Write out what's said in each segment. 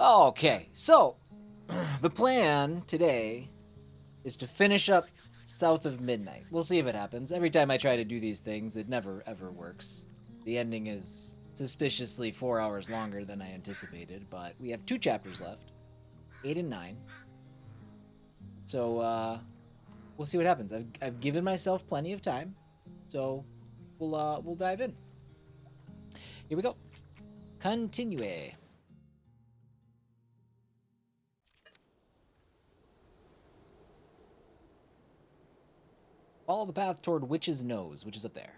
Okay, so the plan today is to finish up South of Midnight. We'll see if it happens. Every time I try to do these things, it never ever works. The ending is suspiciously 4 hours longer than I anticipated, but we have 2 chapters left, 8 and 9. So we'll see what happens. I've given myself plenty of time, so we'll dive in. Here we go. Continue. Follow the path toward Witch's Nose, which is up there.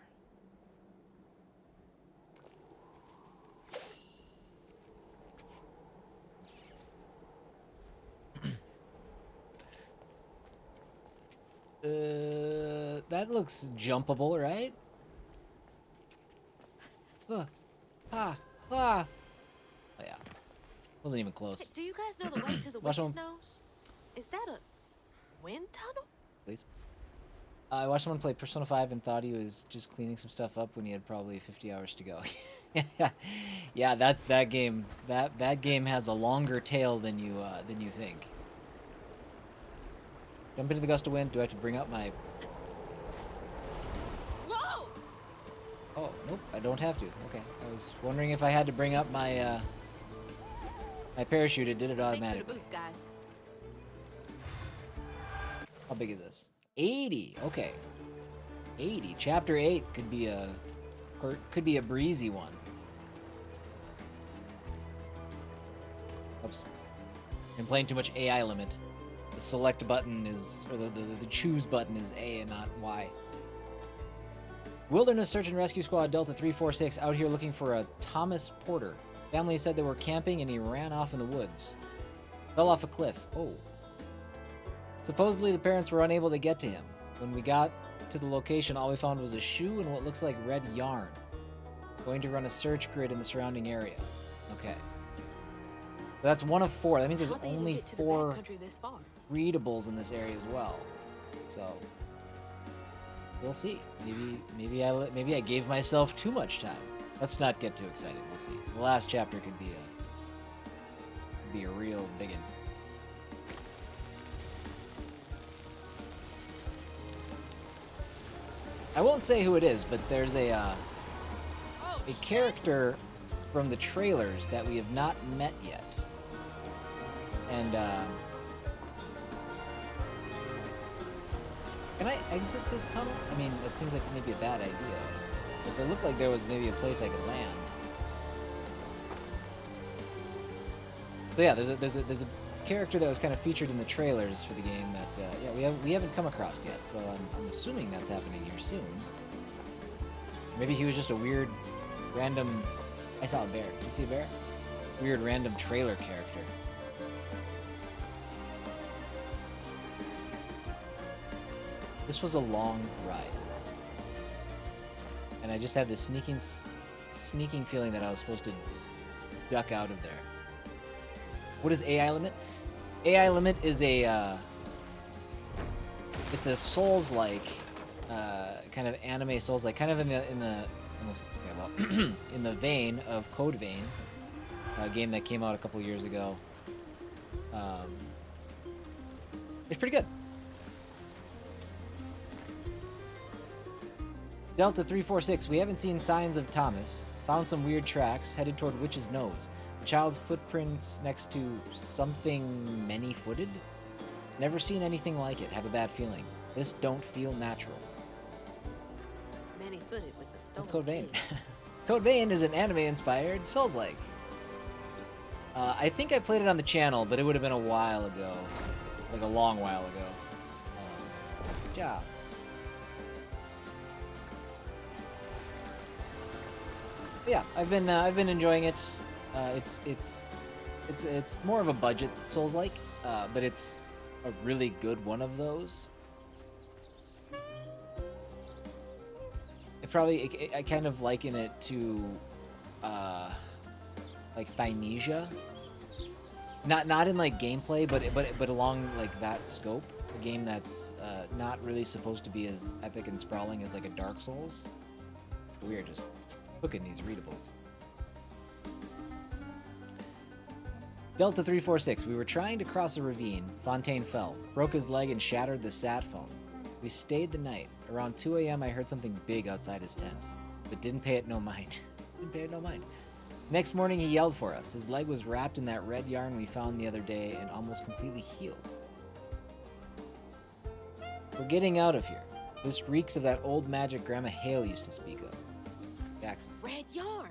That looks jumpable, right? Ah, ah. Oh yeah, wasn't even close. Do you guys know the way to the Watch Witch's them. Nose? Is that a wind tunnel? Please. I watched someone play Persona 5 and thought he was just cleaning some stuff up when he had probably 50 hours to go. Yeah, that's that game. That game has a longer tail than you think. Jump into the gust of wind. Do I have to bring up my... Whoa! Oh, nope, I don't have to. Okay, I was wondering if I had to bring up my my parachute. It did it automatically. Thanks for the boost, guys. How big is this? 80. Okay. 80. Chapter 8 could be a breezy one. Oops. I'm playing too much AI limit. The select button is, or the choose button is A and not Y. Wilderness Search and Rescue Squad Delta 346 out here looking for a Thomas Porter. Family said they were camping and he ran off in the woods. Fell off a cliff. Oh. Supposedly the parents were unable to get to him. When we got to the location, all we found was a shoe and what looks like red yarn. Going to run a search grid in the surrounding area. Okay. That's one of 4. That means there's only 4 readables in this area as well. So we'll see. Maybe I gave myself too much time. Let's not get too excited. We'll see. The last chapter could be a real biggin. I won't say who it is, but there's a character from the trailers that we have not met yet. And can I exit this tunnel? I mean, it seems like maybe a bad idea. But it looked like there was maybe a place I could land. So yeah, there's a character that was kind of featured in the trailers for the game that yeah we haven't come across yet. So I'm assuming that's happening here soon. Maybe he was just a weird, random. I saw a bear. Did you see a bear? Weird, random trailer character. This was a long ride. And I just had this sneaking feeling that I was supposed to duck out of there. What is AI limit? AI limit is it's a Souls-like, kind of anime Souls-like, kind of in the almost, yeah, well, in the vein of Code Vein, a game that came out a couple years ago. It's pretty good. Delta 346, we haven't seen signs of Thomas. Found some weird tracks, headed toward Witch's Nose. The child's footprints next to something many-footed? Never seen anything like it. Have a bad feeling. This don't feel natural. Many-footed with the stolen That's Code Vein. key. Code Vein is an anime-inspired Souls-like. I think I played it on the channel, but it would have been a while ago. Like a long while ago. Good job. Yeah, I've been enjoying it. It's more of a budget Souls-like, but it's a really good one of those. I kind of liken it to like Thymesia. Not in like gameplay, but along like that scope. A game that's not really supposed to be as epic and sprawling as like a Dark Souls. We are just cooking these readables. Delta 346. We were trying to cross a ravine. Fontaine fell, broke his leg, and shattered the sat phone. We stayed the night. Around 2 a.m., I heard something big outside his tent, but didn't pay it no mind. Didn't pay it no mind. Next morning, he yelled for us. His leg was wrapped in that red yarn we found the other day and almost completely healed. We're getting out of here. This reeks of that old magic Grandma Hale used to speak of. Jackson. Red yarn.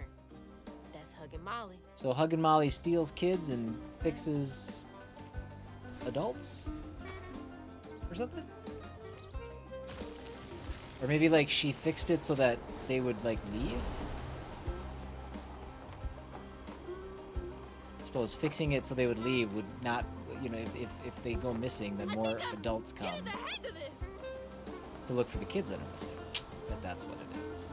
That's Huggin' Molly. So Huggin' Molly steals kids and fixes adults? Or something? Or maybe, like, she fixed it so that they would, like, leave? I suppose fixing it so they would leave would not, you know, if they go missing, then more adults come Get in the hang of this. to look for the kids that are missing. But that's what it is.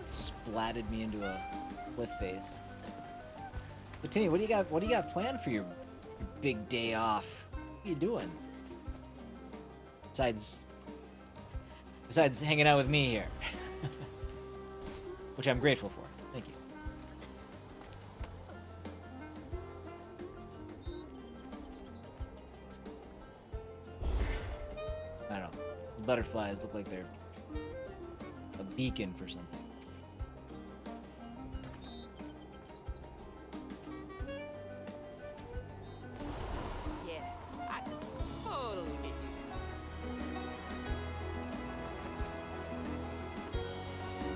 Splatted me into a cliff face. But Timmy, what do you got planned for your big day off? What are you doing? Besides hanging out with me here. Which I'm grateful for. Thank you. I don't know. These butterflies look like they're a beacon for something. Yeah, I totally get used to this.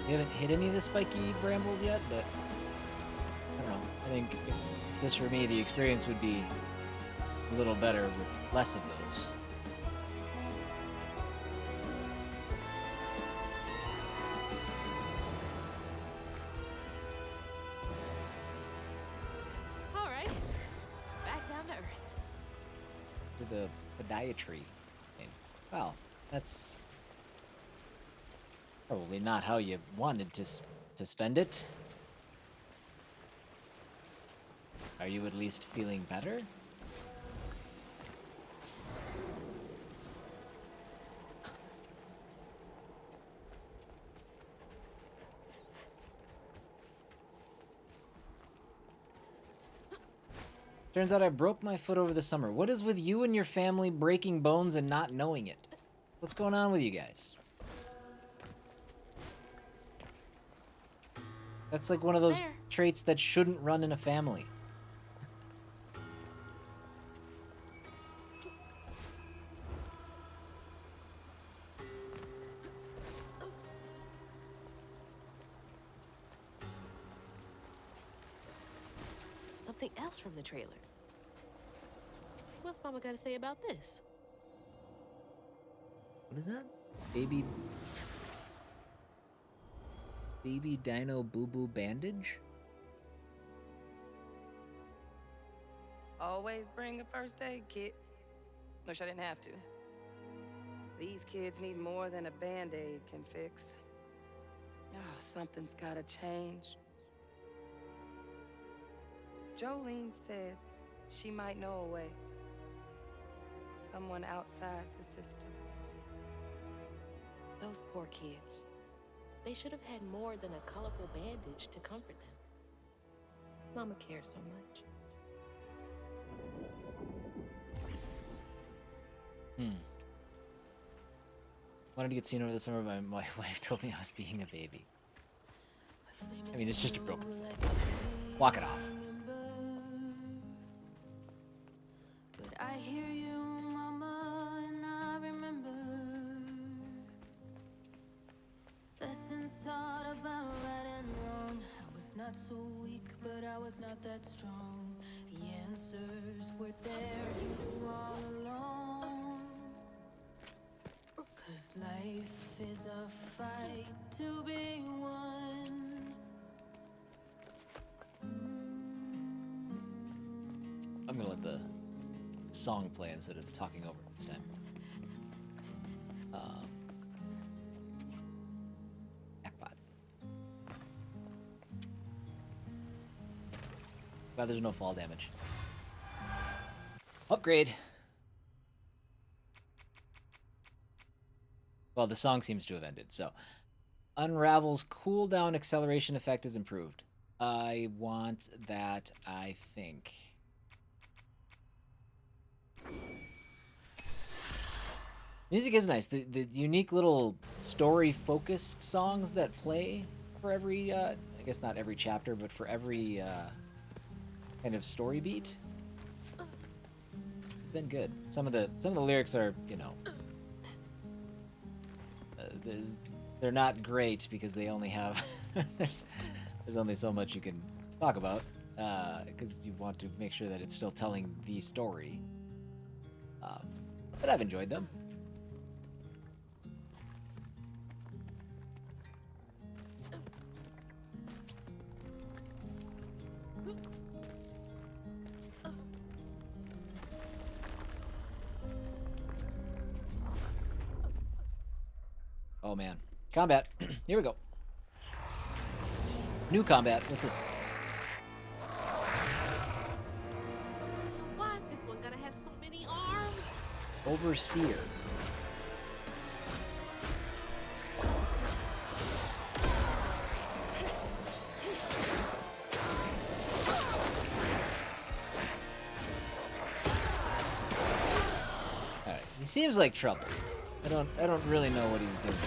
We haven't hit any of the spiky brambles yet, but I don't know. I think if this were me, the experience would be a little better with less of those. All right, back down to earth. For the podiatry thing. Wow, that's probably not how you wanted to spend it. Are you at least feeling better? Turns out I broke my foot over the summer. What is with you and your family breaking bones and not knowing it? What's going on with you guys? That's like one of those There. traits that shouldn't run in a family. Something else from the trailer. What's Mama got to say about this? What is that? Baby Dino Boo Boo Bandage? Always bring a first aid kit. Wish I didn't have to. These kids need more than a band-aid can fix. Oh, something's gotta change. Jolene said she might know a way. Someone outside the system. Those poor kids. They should have had more than a colorful bandage to comfort them. Mama cares so much. Wanted to get seen over the summer, but my wife told me I was being a baby. I mean, it's just a broken foot. Walk it off. But I hear you, Mama, and I remember lessons taught about right and wrong. I was not so weak, but I was not that strong. The answers were there, you knew all along. 'Cause life is a fight to be won. I'm gonna let the song play instead of talking over it this time. Jackpot. Glad there's no fall damage. Upgrade. Well, the song seems to have ended, so Unravel's cooldown acceleration effect is improved. I want that, I think. Music is nice. The unique little story-focused songs that play for every, I guess not every chapter, but for every kind of story beat. It's been good. Some of the lyrics are, you know, they're not great because they only have there's only so much you can talk about because you want to make sure that it's still telling the story. But I've enjoyed them. Oh man. Combat. Here we go. New combat. What's this? Why is this one gonna have so many arms? Overseer. Alright. He seems like trouble. I don't really know what he's doing.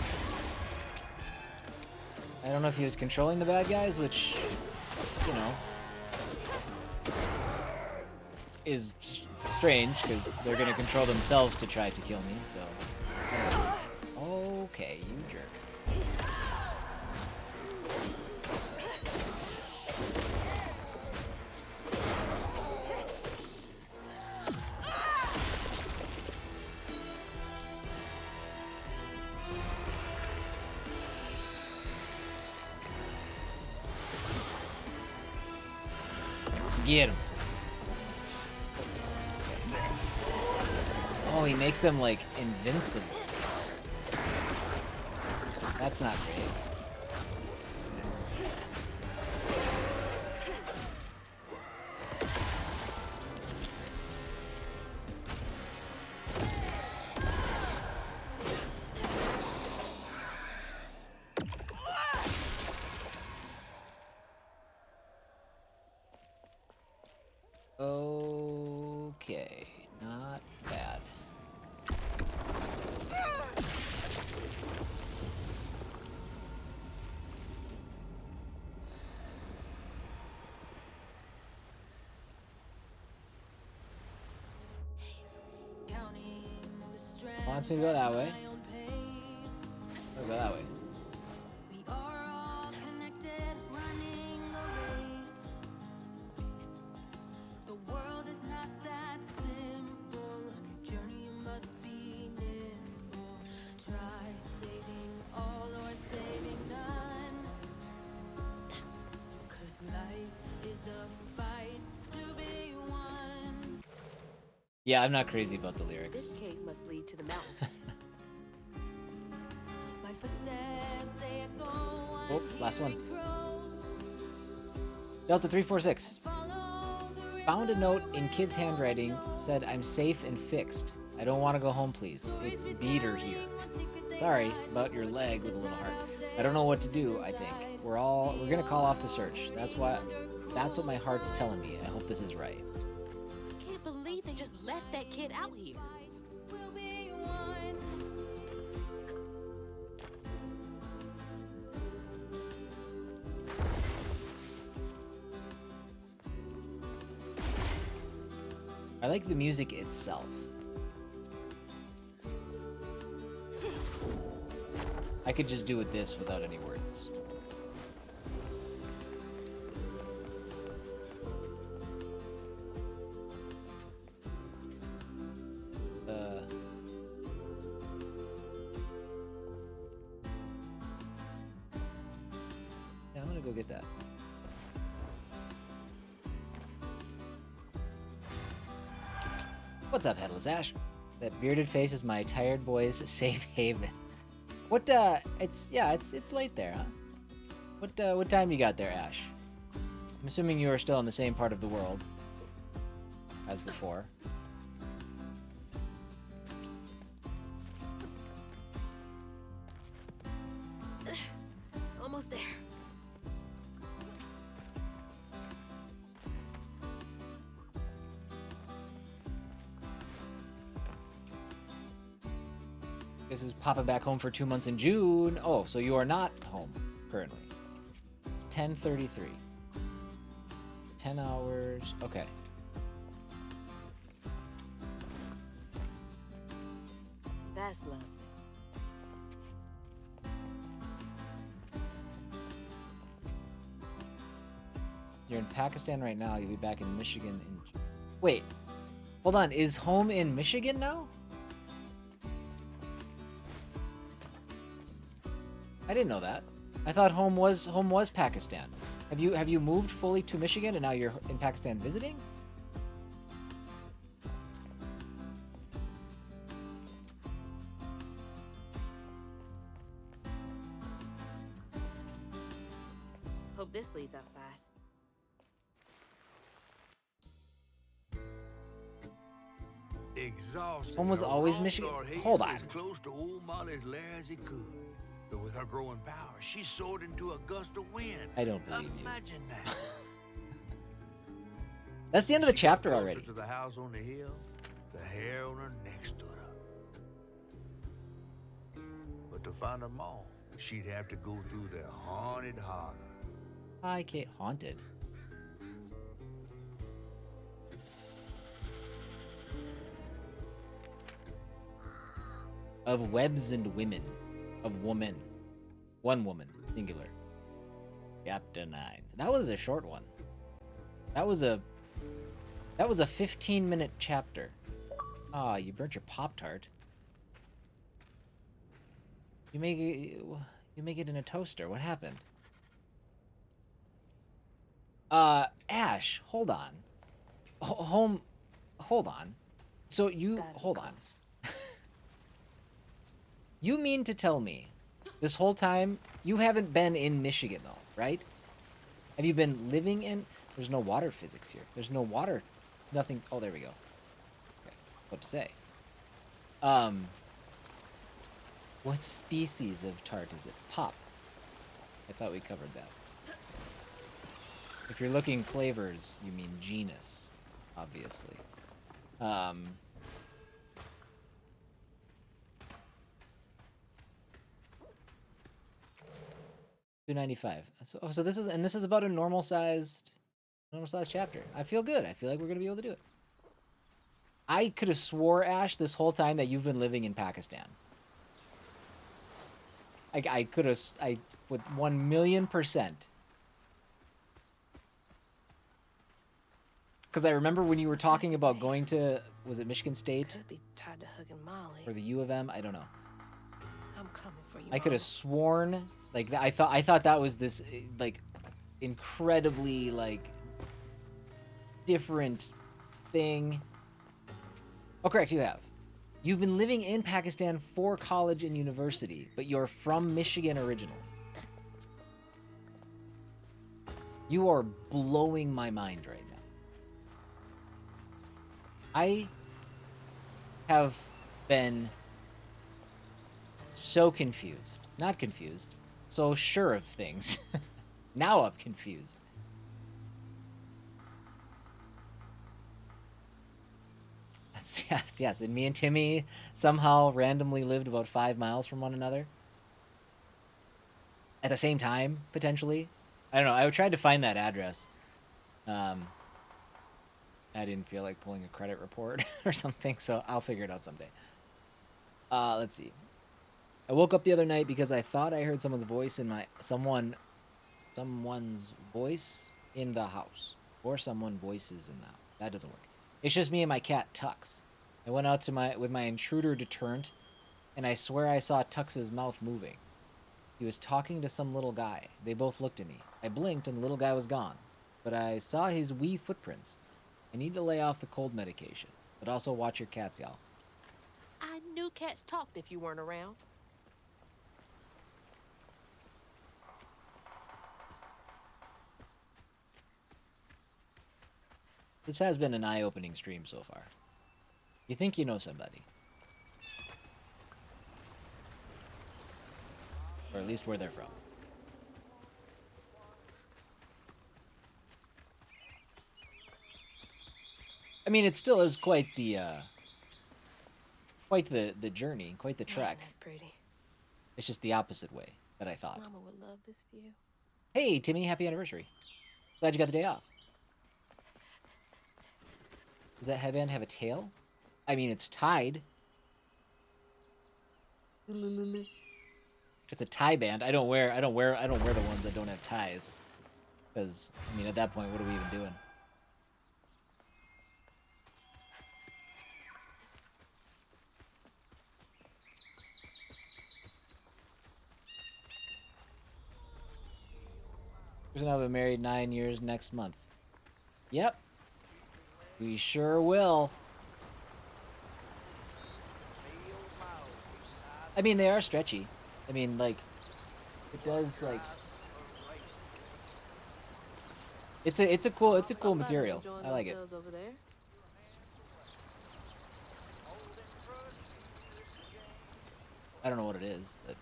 I don't know if he was controlling the bad guys, which, you know, is strange because they're gonna control themselves to try to kill me. So, okay, you jerk. Get him. Oh, he makes them, like, invincible. That's not great. Okay, not bad. Wants me to go that way. I'll go that way. We are all connected, running a race. The world is not that simple. Your journey must be nimble. Try saving all or saving none. 'Cause life is a fight to be won. Yeah, I'm not crazy about the lyrics. This cave must lead to the mountains. My footsteps, they echo on Oh, last one. hearing crows. Delta 346. Follow the Found a note in kid's handwriting, said I'm safe and fixed. I don't want to go home, please. It's Beater here. Sorry about your leg with a little heart. I don't know what to do, I think. We're gonna call off the search. That's what my heart's telling me. I hope this is right. I can't believe they just left that kid out here. will be one. I like the music itself. I could just do with this without any words. Yeah, I'm gonna go get that. What's up, Headless Ash? That bearded face is my tired boy's safe haven. What, it's late there, huh? What time you got there, Ash? I'm assuming you are still in the same part of the world as before. This is popping back home for 2 months in June. Oh, so you are not home currently. It's 10:33. 10 hours. Okay. That's lovely. You're in Pakistan right now. You'll be back in Michigan in... Wait. Hold on. Is home in Michigan now? I didn't know that. I thought home was Pakistan. Have you moved fully to Michigan and now you're in Pakistan visiting? Hope this leads outside. Exhausted. Home was always Michigan. Hold on. As close to old Molly's lair as he could. But with her growing power, she soared into a gust of wind. I don't believe you. Imagine that. That's the end of the She got chapter closer already. to the house on the hill, the hair on her neck stood up. But to find her mom, she'd have to go through the haunted holler. Hi, Kate. Haunted. Of webs and women. Of woman. One woman. Singular. Chapter 9. That was a short one. That was a 15-minute chapter. Ah, you burnt your Pop-Tart. You make it in a toaster. What happened? Ash, hold on. Hold on. So you, hold on. You mean to tell me this whole time you haven't been in Michigan though, right? Have you been living in... There's no water physics here. There's no water. Nothing's... Oh, there we go. Okay, I was about to say. What species of tart is it? Pop. I thought we covered that. If you're looking flavors, you mean genus, obviously. 295. So this is about a normal sized chapter. I feel good. I feel like we're gonna be able to do it. I could have swore, Ash, this whole time that you've been living in Pakistan. I could have, with 1,000,000%. Because I remember when you were talking about going to, was it Michigan State? Could be tied to hugging Molly. Or the U of M? I don't know. I'm coming for you. I could have Mama. sworn, like, I thought that was this, like, incredibly, like, different thing. Oh, correct, you have. You've been living in Pakistan for college and university, but you're from Michigan originally. You are blowing my mind right now. I have been so confused. Not confused. So sure of things. Now I'm confused. That's, yes. And me and Timmy somehow randomly lived about 5 miles from one another. At the same time, potentially. I don't know. I tried to find that address. I didn't feel like pulling a credit report or something, so I'll figure it out someday. Let's see. I woke up the other night because I thought I heard someone's voice in my... Someone's voice in the house. Or someone voices in the house. That doesn't work. It's just me and my cat, Tux. I went out to with my intruder deterrent, and I swear I saw Tux's mouth moving. He was talking to some little guy. They both looked at me. I blinked, and the little guy was gone. But I saw his wee footprints. I need to lay off the cold medication. But also watch your cats, y'all. I knew cats talked if you weren't around. This has been an eye-opening stream so far. You think you know somebody. Or at least where they're from. I mean, it still is quite the quite the journey, quite the Man, trek. that's pretty. It's just the opposite way that I thought. Mama would love this view. Hey, Timmy, happy anniversary. Glad you got the day off. Does that headband have a tail? I mean, it's tied. It's a tie band. I don't wear the ones that don't have ties. Because, I mean, at that point, what are we even doing? We're gonna have been married 9 years next month. Yep. We sure will. I mean, they are stretchy. I mean, like, it does, like... It's a cool material. I like it. Over there. I don't know what it is, but...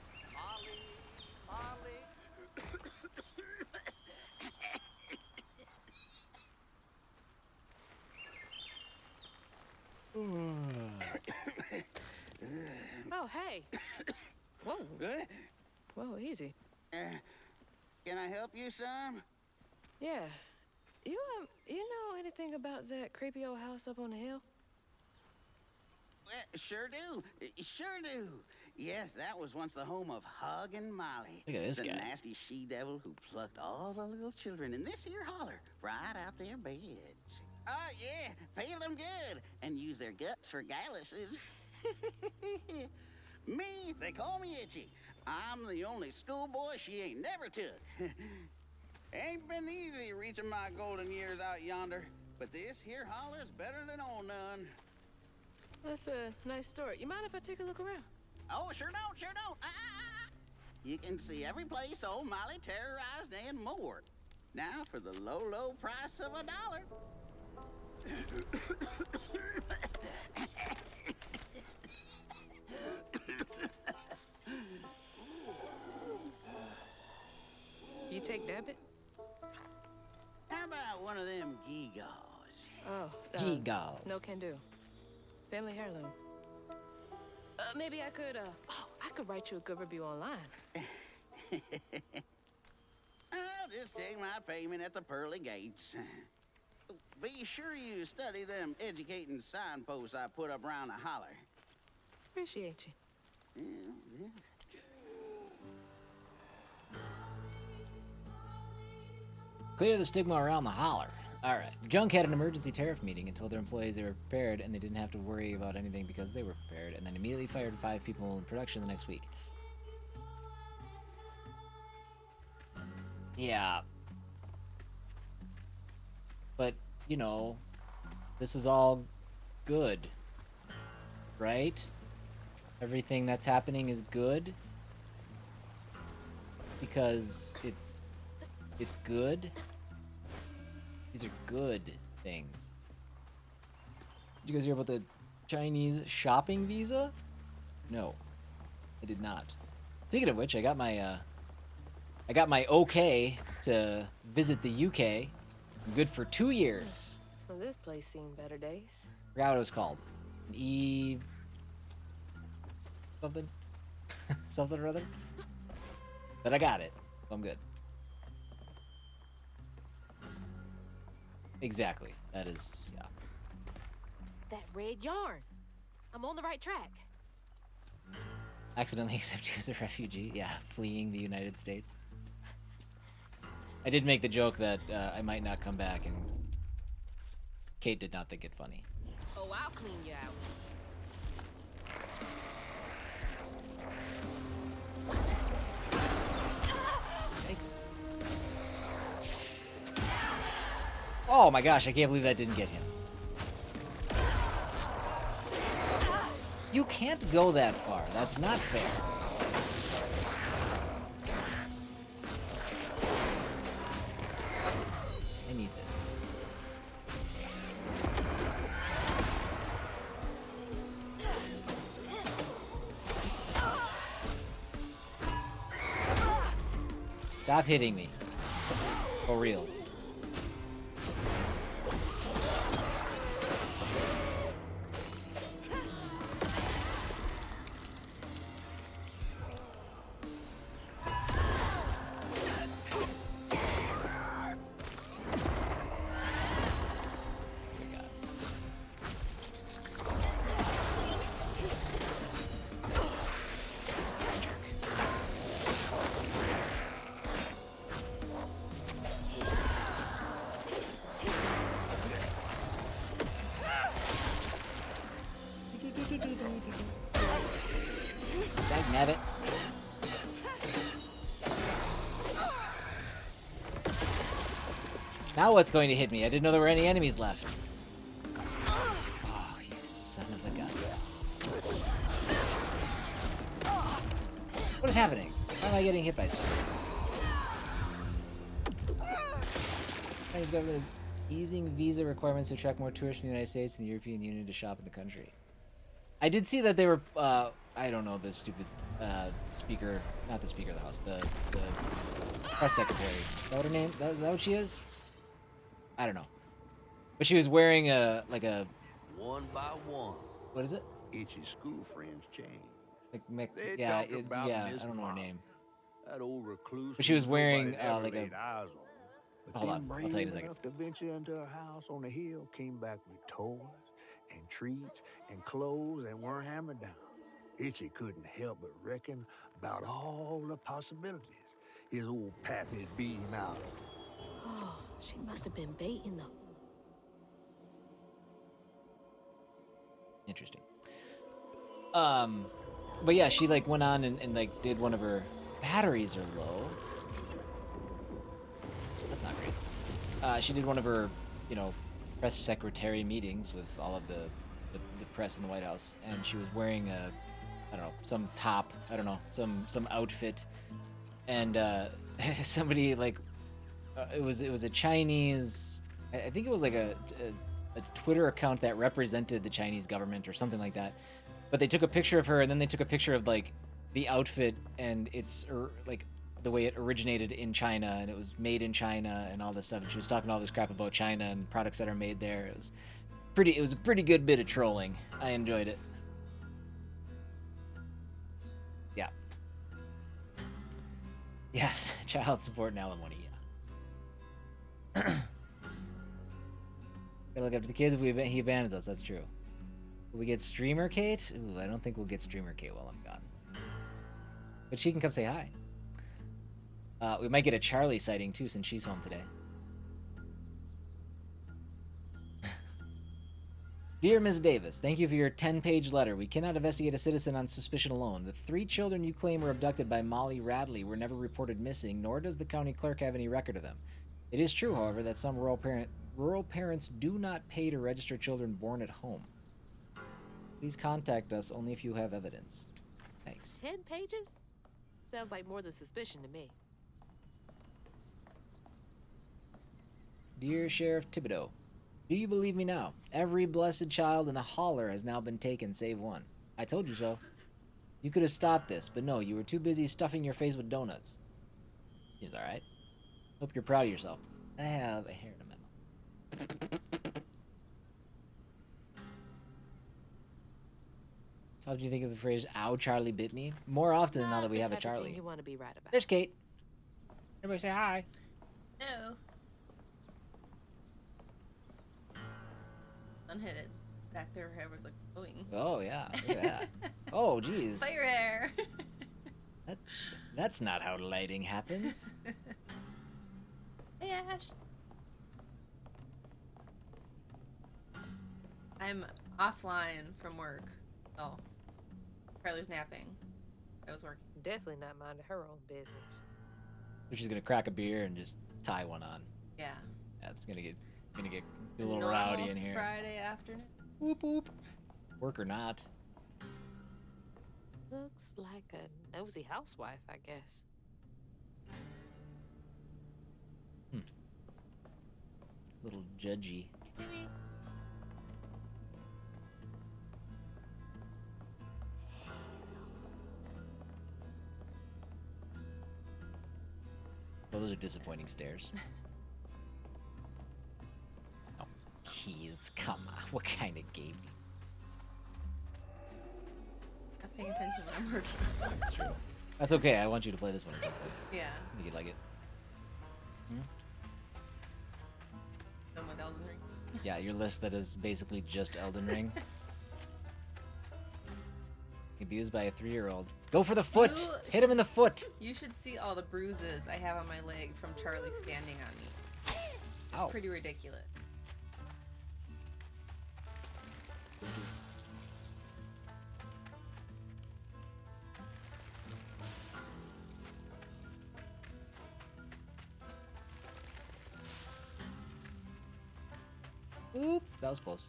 Oh, hey. Whoa. Good. Whoa, easy. Can I help you, son? Yeah. You know anything about that creepy old house up on the hill? Sure do. Sure do. Yes, that was once the home of Hug and Molly. Look at this the guy. nasty she-devil who plucked all the little children in this here holler right out their beds. Oh, yeah, pay them good and use their guts for galluses. Me, they call me Itchy. I'm the only schoolboy she ain't never took. Ain't been easy reaching my golden years out yonder, but this here holler's better than old none. That's a nice story. You mind if I take a look around? Oh, sure don't, sure don't. You can see every place old Molly terrorized and more. Now for the low, low price of $1. You take debit? How about one of them gewgaws? Oh, Gigas. no can do. Family heirloom. Maybe I could, I could write you a good review online. I'll just take my payment at the pearly gates. Be sure you study them educating signposts I put up around the holler. Appreciate you. Yeah. Clear the stigma around the holler. Alright. Junk had an emergency tariff meeting and told their employees they were prepared and they didn't have to worry about anything because they were prepared, and then immediately fired 5 people in production the next week. Yeah. But, you know, this is all good. Right? Everything that's happening is good. Because it's good. These are good things. Did you guys hear about the Chinese shopping visa? No, I did not. Speaking of which, I got my okay to visit the UK. I'm good for 2 years. Well, this place seen better days. Forgot what it was called. An something? Something or other? But I got it. So I'm good. Exactly. That is, yeah. That red yarn. I'm on the right track. Accidentally accept you as a refugee. Yeah, fleeing the United States. I did make the joke that I might not come back, and Kate did not think it funny. Oh, I'll clean you out. Thanks. Oh my gosh, I can't believe that didn't get him. You can't go that far. That's not fair. I need this. Stop hitting me. For reals. Now what's going to hit me? I didn't know there were any enemies left. Oh, you son of a gun. What is happening? Why am I getting hit by stuff? Chinese government is easing visa requirements to attract more tourists from the United States and the European Union to shop in the country. I did see that they were, I don't know, the stupid speaker, not the Speaker of the House, the press secretary. Is that what her name? Is that what she is? I don't know. But she was wearing like a... One by one, What is it? Itchy's school friends changed. Like, They yeah, talk about I Miss don't know her Mom, name. that old recluse. But she was who nobody wearing, ever like a- laid eyes on. But Hold them on, I'll tell you in a brave second. enough to venture into her house on the hill came back with toys and treats and clothes and weren't hammered down. Itchy couldn't help but reckon about all the possibilities his old pappy'd beat him out of. Oh, she must have been baiting them. Interesting. But yeah, she like went on and like did one of her batteries are low. That's not great. She did one of her, you know, press secretary meetings with all of the press in the White House, and she was wearing a, I don't know, some top, I don't know, some outfit, and somebody like, it was a Chinese, I think it was like a Twitter account that represented the Chinese government or something like that. But they took a picture of her, and then they took a picture of like the outfit and it's like the way it originated in China, and it was made in China and all this stuff. And she was talking all this crap about China and products that are made there. It was a pretty good bit of trolling. I enjoyed it. Yeah. Yes, child support and alimony. Yeah. Gotta look after the kids if he abandons us. That's true. Will we get Streamer Kate? Ooh, I don't think we'll get Streamer Kate while I'm gone. But she can come say hi. We might get a Charlie sighting too, since she's home today. Dear Ms. Davis, thank you for your 10-page letter. We cannot investigate a citizen on suspicion alone. The 3 children you claim were abducted by Molly Radley were never reported missing, nor does the county clerk have any record of them. It is true, however, that some rural parents do not pay to register children born at home. Please contact us only if you have evidence. Thanks. 10 pages? Sounds like more than suspicion to me. Dear Sheriff Thibodeau, do you believe me now? Every blessed child in the holler has now been taken, save one. I told you so. You could have stopped this, but no, you were too busy stuffing your face with donuts. Seems alright. Hope you're proud of yourself. I have a hair in a memo. How do you think of the phrase, ow, Charlie bit me? More often now that we have a Charlie. You want to be right about. There's Kate. Everybody say hi. No. Unhit it. Back there, her hair was like glowing. Oh, yeah. Look at that. Oh, geez. Fire hair. That's not how lighting happens. Hey, Ash. I'm offline from work. Oh. Charlie's napping. I was working. Definitely not minding her own business. So she's gonna crack a beer and just tie one on. Yeah. That's gonna get a little rowdy in here. Friday afternoon. Whoop whoop. Work or not. Looks like a nosy housewife, I guess. Little judgy. Maybe. Oh, those are disappointing stares. Oh, keys, come on. What kind of game? I'm paying attention when I'm working. That's true. That's okay. I want you to play this one at some point. Yeah. I think you'd like it. Done with Elden Ring. Yeah, your list that is basically just Elden Ring. Abused by a 3-year-old. Go for the foot! You- Hit him in the foot! You should see all the bruises I have on my leg from Charlie standing on me. Ow. Pretty ridiculous. Oop, that was close.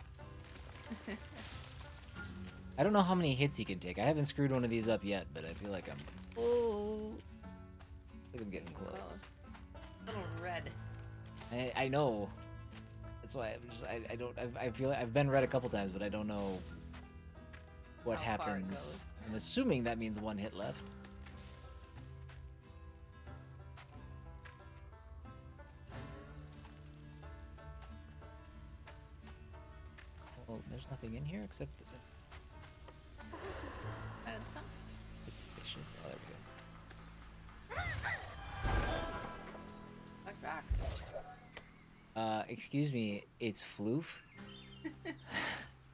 I don't know how many hits he can take. I haven't screwed one of these up yet, but I feel like I'm... Oh, I think I'm getting close. A little red. I know. That's why I'm just... I feel like I've been red a couple times, but I don't know what How far it happens. goes. I'm assuming that means one hit left. Well, there's nothing in here except the suspicious. Oh, there we go. Black rocks. Excuse me, it's floof?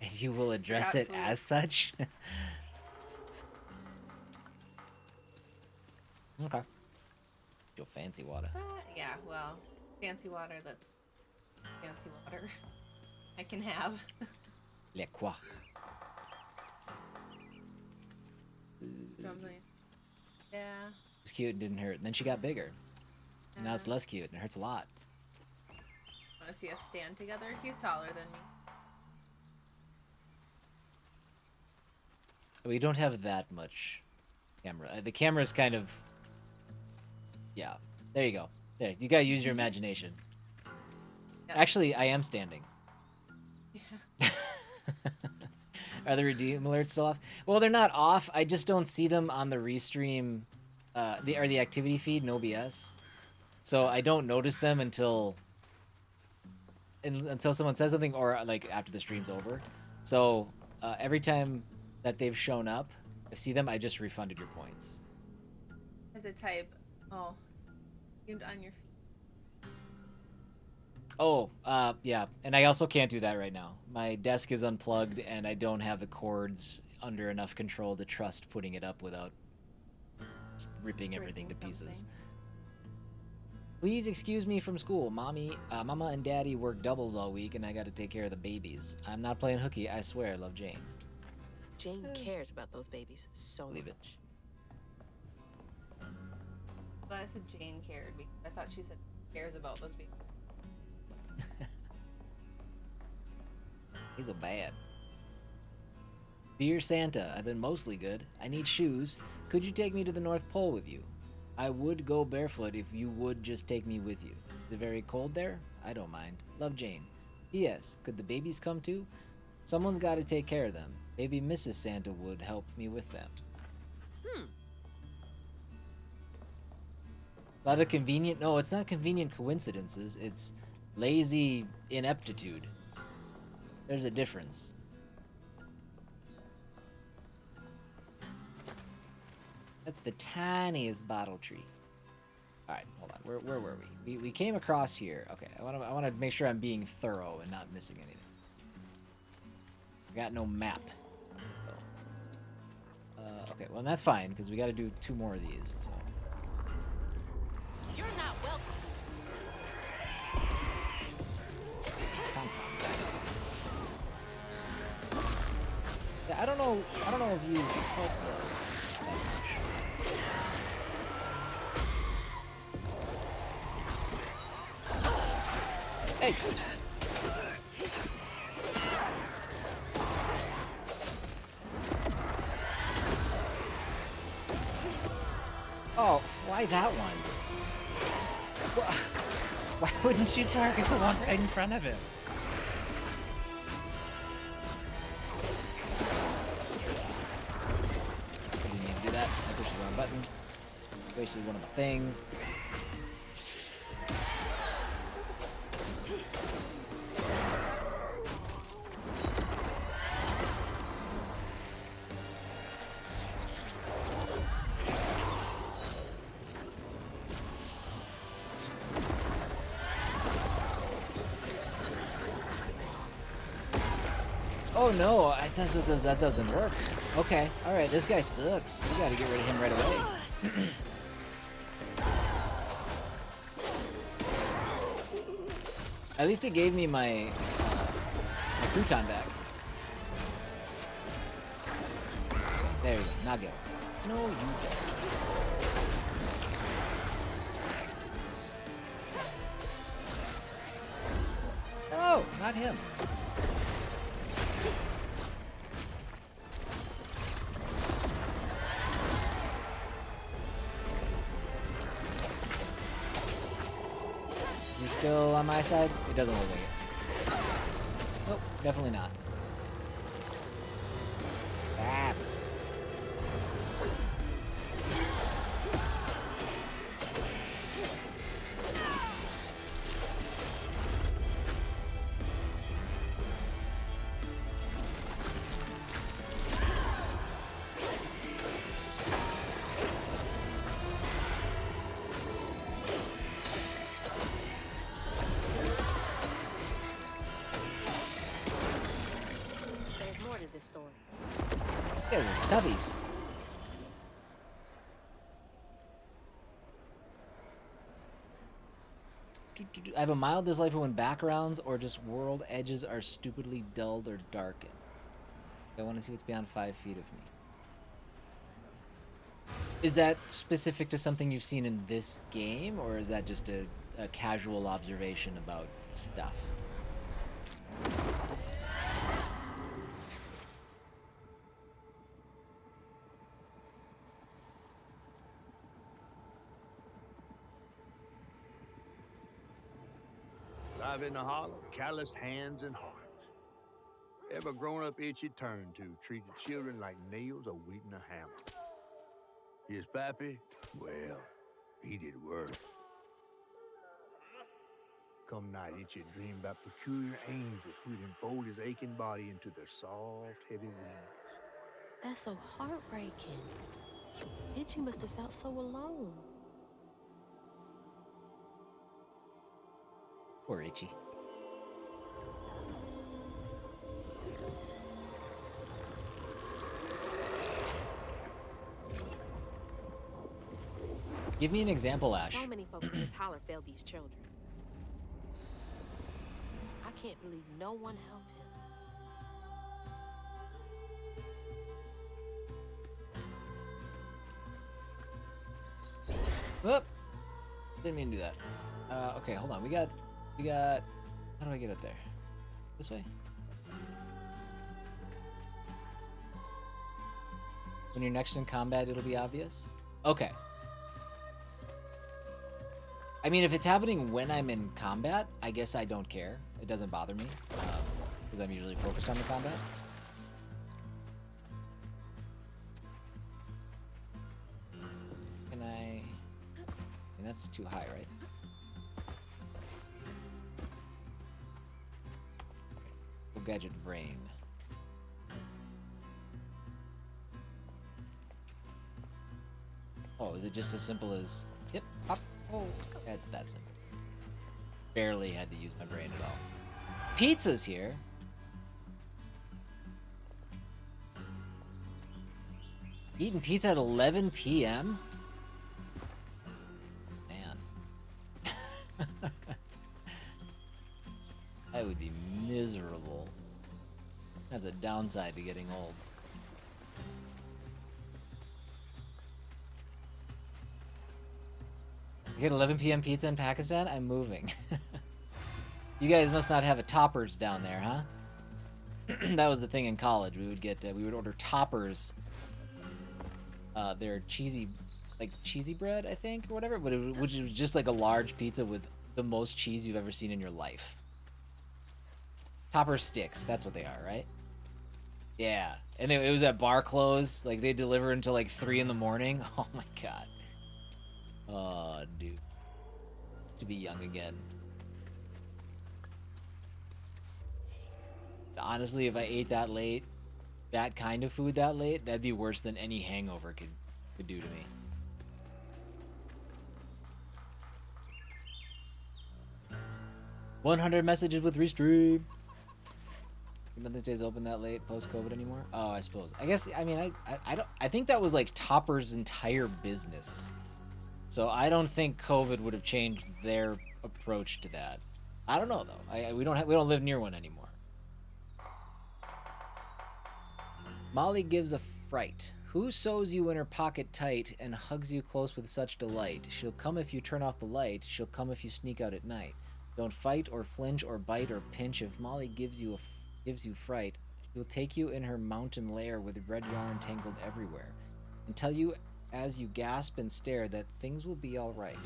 And you will address Forgot it floof. as such? Okay. Your fancy water. Yeah, well, fancy water that's fancy water. I can have. Le quoi? Probably. Yeah. It's cute and didn't hurt. And then she got bigger. And now it's less cute and it hurts a lot. Want to see us stand together? He's taller than me. We don't have that much camera. The camera's kind of... Yeah. There you go. There. You gotta use your imagination. Yeah. Actually, I am standing. Yeah. Are the redeem alerts still off? Well, they're not off. I just don't see them on the restream, the activity feed, no BS. So I don't notice them until someone says something or like after the stream's over. So every time that they've shown up, I see them. I just refunded your points. I have to type. Oh, you're on your feet. Oh, yeah. And I also can't do that right now. My desk is unplugged, and I don't have the cords under enough control to trust putting it up without ripping everything to Breaking pieces. something. Please excuse me from school. Mama and Daddy work doubles all week, and I got to take care of the babies. I'm not playing hooky. I swear. Love, Jane. Jane cares about those babies so Believe it. much. Well, I said Jane cared because I thought she said cares about those people. He's a bad. Dear Santa, I've been mostly good. I need shoes. Could you take me to the North Pole with you? I would go barefoot if you would just take me with you. Is it very cold there? I don't mind. Love, Jane. P.S. Could the babies come too? Someone's got to take care of them. Maybe Mrs. Santa would help me with them. A lot of convenient... No, it's not convenient coincidences. It's lazy ineptitude. There's a difference. That's the tiniest bottle tree. All right, hold on. Where were we? We came across here. Okay, I want to make sure I'm being thorough and not missing anything. I got no map. Okay, well that's fine because we got to do 2 more of these. So. You're not welcome. Yeah, I don't know if you folklore that much. Thanks. Oh, why that one? Why wouldn't you target the one right in front of him? I didn't need to do that. I pushed the wrong button. Wasted one of the things. Oh no, that doesn't work. Okay, alright, this guy sucks. We gotta get rid of him right away. At least it gave me my crouton back. There you go, now go. No, you don't. Oh, not not him. Is he still on my side? It doesn't look like it. Nope, definitely not. Stop. There's more to this story. These guys are toughies. I have a mild dislike for when backgrounds or just world edges are stupidly dulled or darkened. I want to see what's beyond 5 feet of me. Is that specific to something you've seen in this game, or is that just a casual observation about stuff? Live in the hollow, calloused hands and hearts. Ever grown-up itchy turn to treated children like nails or wheating a hammer. His pappy, well, he did worse. Come night, itchy dream about peculiar angels who'd enfold his aching body into their soft, heavy wings. That's so heartbreaking. Itchy must have felt so alone. Poor Itchy. Give me an example, Ash. So many folks in this holler failed these children. I can't believe no one helped him. Whoop! Didn't mean to do that. Okay, hold on. We got. How do I get up there? This way? When you're next in combat, it'll be obvious? Okay. I mean, if it's happening when I'm in combat, I guess I don't care. It doesn't bother me, because I'm usually focused on the combat. Can I... And that's too high, right? Go gadget brain. Oh, is it just as simple as... Yep, pop. Oh, it's that simple. Barely had to use my brain at all. Pizza's here. Eating pizza at 11 p.m.? Man. I would be miserable. That's a downside to getting old. You get 11 p.m. pizza in Pakistan? I'm moving. You guys must not have a toppers down there, huh? That was the thing in college. We would get, we would order toppers. They're cheesy, like cheesy bread, I think, or whatever. But which was just like a large pizza with the most cheese you've ever seen in your life. Topper sticks. That's what they are, right? Yeah. And it was at bar close. Like they deliver until like 3 in the morning. Oh my god. Oh, dude. To be young again. Honestly, if I ate that late, that kind of food that late, that'd be worse than any hangover could do to me. $100 messages with restream. Nothing stays open that late post-COVID anymore. Oh, I suppose. I guess. I mean, I think that was like Topper's entire business. So I don't think COVID would have changed their approach to that. I don't know though. We don't live near one anymore. Molly gives a fright. Who sews you in her pocket tight and hugs you close with such delight? She'll come if you turn off the light. She'll come if you sneak out at night. Don't fight or flinch or bite or pinch. If Molly gives you fright, she'll take you in her mountain lair with red yarn tangled everywhere, and tell you as you gasp and stare that things will be all right.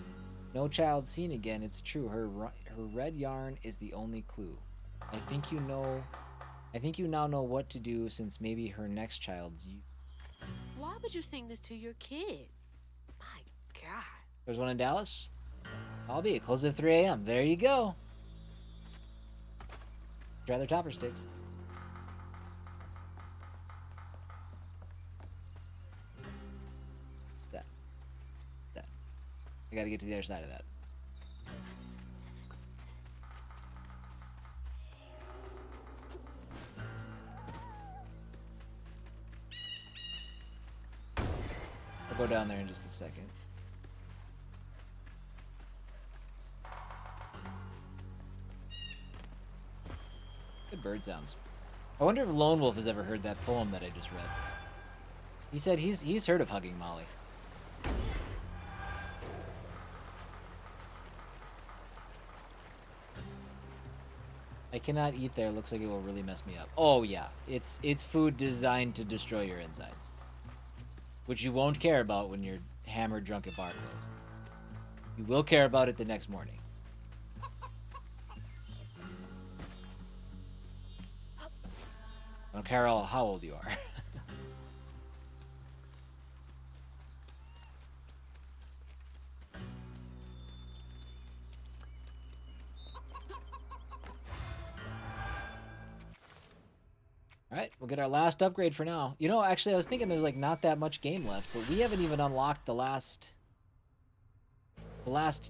No child seen again. It's true. Her red yarn is the only clue. I think you know. I think you now know what to do, since maybe her next child's you. Why would you sing this to your kid? My God. There's one in Dallas. I'll be close at 3 a.m. There you go. Try their topper sticks. That. I gotta get to the other side of that. I'll go down there in just a second. Good bird sounds. I wonder if Lone Wolf has ever heard that poem that I just read. He said he's heard of Hugging Molly. I cannot eat there. Looks like it will really mess me up. Oh yeah, it's food designed to destroy your insides, which you won't care about when you're hammered drunk at bar close. You will care about it the next morning. I don't care how old you are. Alright, we'll get our last upgrade for now. You know, actually, I was thinking there's like not that much game left, but we haven't even unlocked the last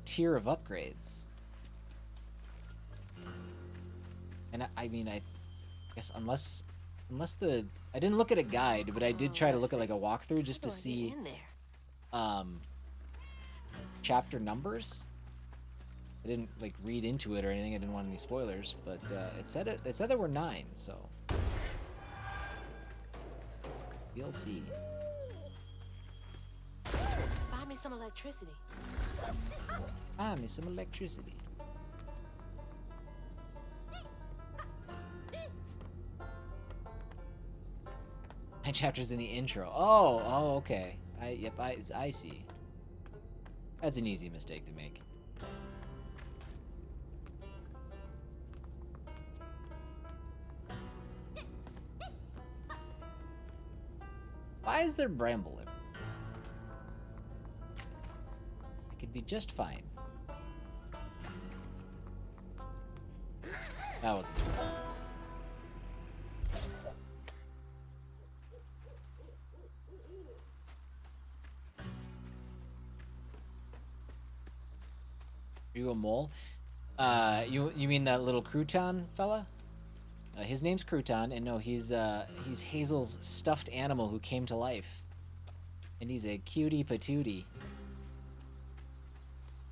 tier of upgrades. And I mean, I guess unless I didn't look at a guide, but I did try to look at like a walkthrough just to see chapter numbers. I didn't like read into it or anything. I didn't want any spoilers, but it said there were 9, so we'll see. Buy me some electricity. Buy me some electricity. My chapter's in the intro. Oh, okay. I see. That's an easy mistake to make. Why is there bramble everywhere? I could be just fine. That wasn't true. Are you a mole? You mean that little crouton fella? His name's Crouton, and no, he's Hazel's stuffed animal who came to life. And he's a cutie patootie.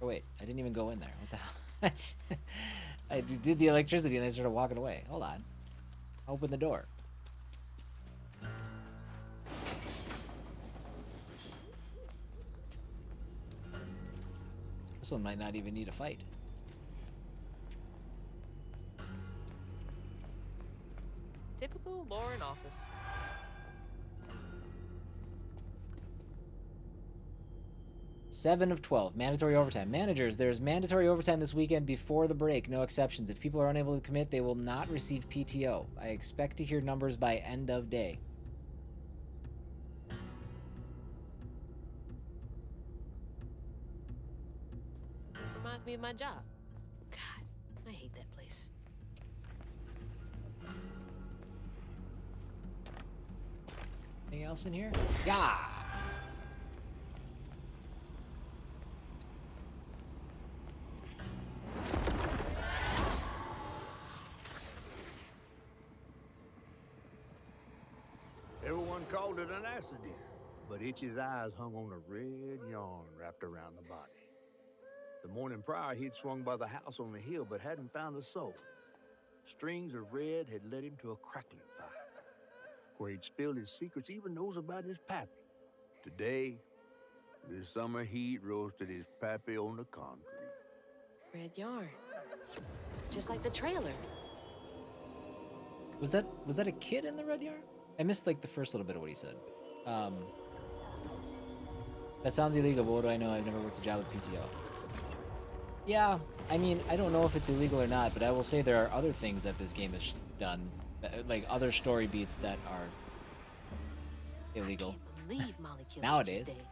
Oh wait, I didn't even go in there. What the hell? I did the electricity and I started walking away. Hold on. Open the door. This one might not even need a fight. Typical Lauren office. Seven of 12. Mandatory overtime. Managers, there's mandatory overtime this weekend before the break. No exceptions. If people are unable to commit, they will not receive PTO. I expect to hear numbers by end of day. Reminds me of my job. God, I hate that place. Anything else in here? Yeah. Everyone called it an accident, but Itchy's eyes hung on a red yarn wrapped around the body. The morning prior, he'd swung by the house on the hill, but hadn't found a soul. Strings of red had led him to a crackling fire, where he'd spilled his secrets, even knows about his pappy. Today, the summer heat roasted his pappy on the concrete. Red yarn. Just like the trailer. Was that a kid in the red yard? I missed like the first little bit of what he said. That sounds illegal, but what do I know? I've never worked a job with PTO. Yeah, I mean, I don't know if it's illegal or not, but I will say there are other things that this game has done, like other story beats that are illegal. I can't believe Molly killed Nowadays. Rich's day.